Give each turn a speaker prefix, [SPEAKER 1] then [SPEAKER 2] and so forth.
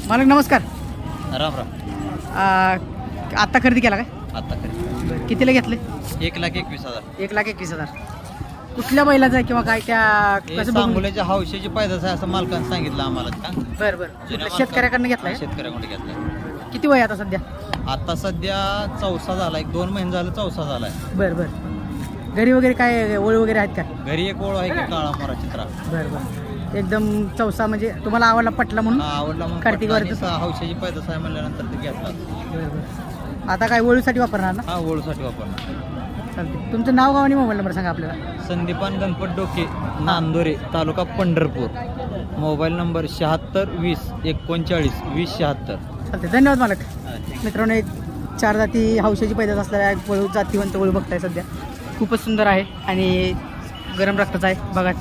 [SPEAKER 1] मालक नमस्कार.
[SPEAKER 2] राम राम.
[SPEAKER 1] आत्ता खरेदी केला काय?
[SPEAKER 2] आता खरेदी
[SPEAKER 1] कितीला घेतले?
[SPEAKER 2] 1,21,000.
[SPEAKER 1] 1,21,000. कुठल्या बैलाचं आहे किंवा काय त्या कसं बघून?
[SPEAKER 2] सांगोल्याच्या हौशेची पैदास आहे असं मालकानं सांगितलं आम्हाला.
[SPEAKER 1] बरं बरं. शेतकऱ्याकडनं घेतलाय?
[SPEAKER 2] शेतकऱ्याकडे घेतलाय.
[SPEAKER 1] किती वय आता सध्या?
[SPEAKER 2] आता सध्या 4सा झाला. 1-2 महिने झालं 4सा झालाय.
[SPEAKER 1] बरं बरं. घरी वगैरे काय ओळ वगैरे आहेत का?
[SPEAKER 2] घरी एक ओळ आहे की काळा मोरा चित्रा.
[SPEAKER 1] बरं बरं. एकदम 4सा म्हणजे तुम्हाला आवडला पटला म्हणून?
[SPEAKER 2] आवडला म्हणून
[SPEAKER 1] कार्तिक वार
[SPEAKER 2] हौशेची पैदास आहे म्हणल्यानंतर ते घेतला.
[SPEAKER 1] बरं बरं. आता काय ओळूसाठी वापरणार ना?
[SPEAKER 2] हा, ओळूसाठी वापरणार.
[SPEAKER 1] चालते. तुमचं नाव गाव आणि मोबाईल नंबर सांगा आपल्याला.
[SPEAKER 2] संदीपान गणपत डोके, नांदोरे, तालुका पंढरपूर. Mobile number 76 20 39 20 76.
[SPEAKER 1] चालते. धन्यवाद मालक. मित्रांनो, एक 4 जाती हौशेची पैदास असलेला एक वळू, जातीवंत वळू बघताय सध्या. खूपच सुंदर आहे आणि गरम रक्ताचा आहे बघा.